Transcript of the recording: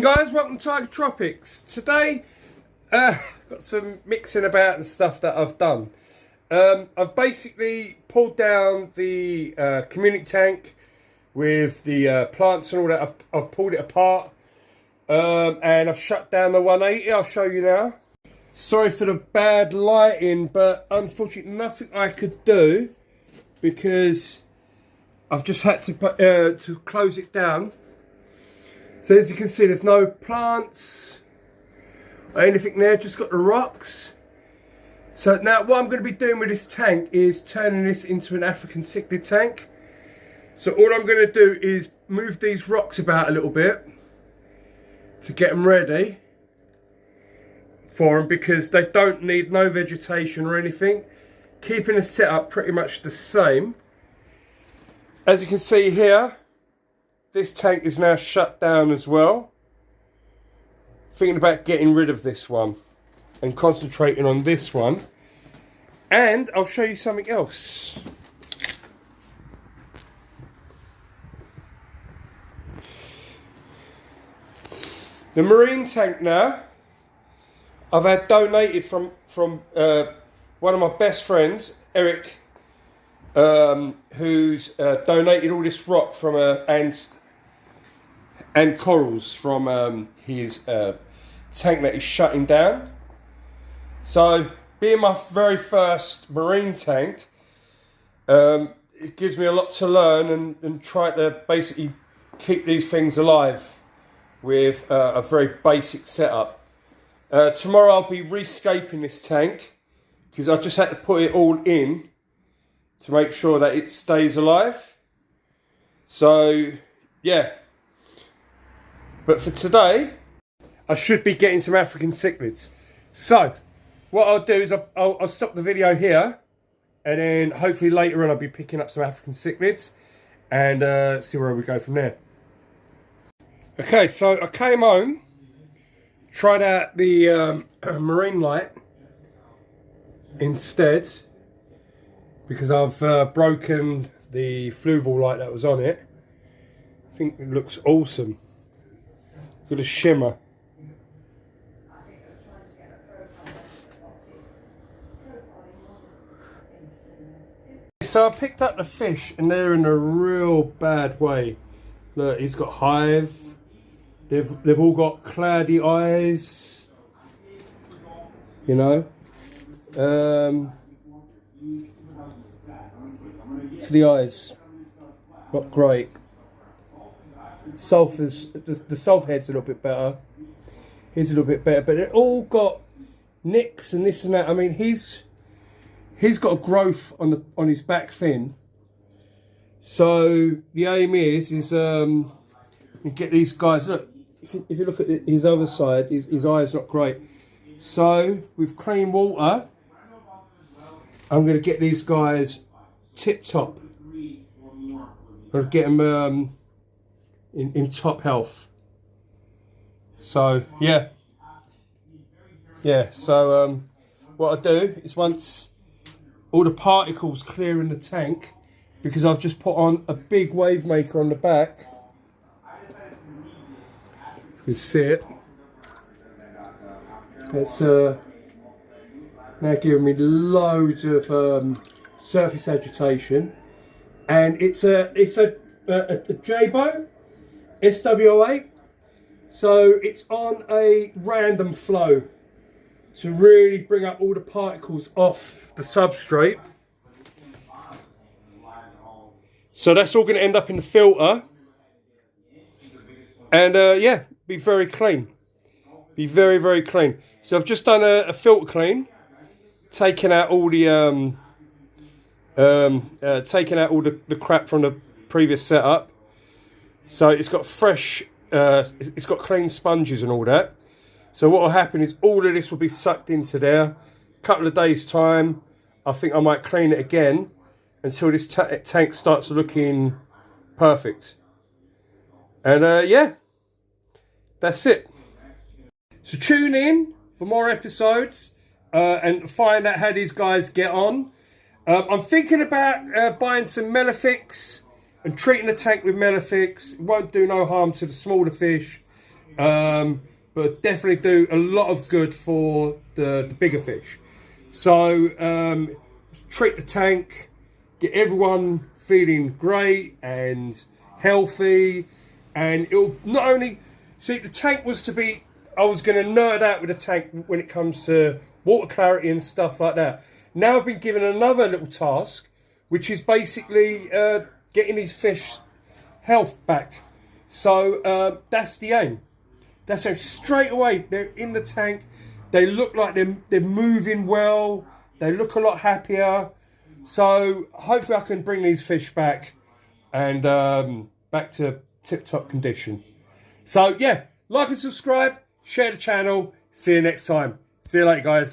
Guys, welcome to Tiger Tropics. Today, got some mixing about and stuff that I've done. I've basically pulled down the community tank with the plants and all that. I've pulled it apart and I've shut down the 180. I'll show you now. Sorry for the bad lighting, but unfortunately nothing I could do because I've just had to close it down. So as you can see, there's no plants or anything there, just got the rocks. So now what I'm going to be doing with this tank is turning this into an African cichlid tank. So all I'm going to do is move these rocks about a little bit to get them ready for them, because they don't need no vegetation or anything. Keeping the setup pretty much the same. As you can see here, this tank is now shut down as well. Thinking about getting rid of this one and concentrating on this one. And I'll show you something else. The marine tank now, I've had donated from one of my best friends, Eric, who's donated all this rock from and corals from his tank that he's shutting down. So, being my very first marine tank, it gives me a lot to learn and try to basically keep these things alive with a very basic setup. Tomorrow I'll be rescaping this tank because I just had to put it all in to make sure that it stays alive. So, yeah. But for today, I should be getting some African cichlids. So, what I'll do is I'll stop the video here, and then hopefully later on I'll be picking up some African cichlids and see where we go from there. Okay, so I came home, tried out the marine light instead, because I've broken the fluval light that was on it. I think it looks awesome. Got a shimmer. So I picked up the fish and they're in a real bad way. Look, he's got hive. They've all got cloudy eyes. You know. The eyes. Not great. Sulphur's, the sulphur head's a little bit better. He's a little bit better, but they've all got nicks and this and that. I mean, he's got a growth on his back fin. So the aim is you get these guys. Look, if you look at his other side, his eye's not great. So with clean water, I'm going to get these guys tip top. I'll get them in top health. So yeah. So what I do is, once all the particles clear in the tank, because I've just put on a big wave maker on the back. You can see it. It's now giving me loads of surface agitation, and it's a J-bow SW08, so it's on a random flow to really bring up all the particles off the substrate. So that's all going to end up in the filter, and yeah, be very clean. Be very, very clean. So I've just done a filter clean, taking out all the the crap from the previous setup. So it's got fresh, it's got clean sponges and all that. So what will happen is all of this will be sucked into there. A couple of days time, I think I might clean it again until this tank starts looking perfect. And yeah, that's it. So tune in for more episodes and find out how these guys get on. I'm thinking about buying some Melifix and treating the tank with Melifix. It won't do no harm to the smaller fish, but definitely do a lot of good for the bigger fish. So treat the tank, get everyone feeling great and healthy, and it'll not only see the tank was to be. I was going to nerd out with the tank when it comes to water clarity and stuff like that. Now I've been given another little task, which is basically getting these fish health back. So that's the aim. That's how straight away they're in the tank. They look like they're moving well. They look a lot happier. So hopefully I can bring these fish back and back to tip-top condition. So yeah, like and subscribe, share the channel. See you next time. See you later, guys.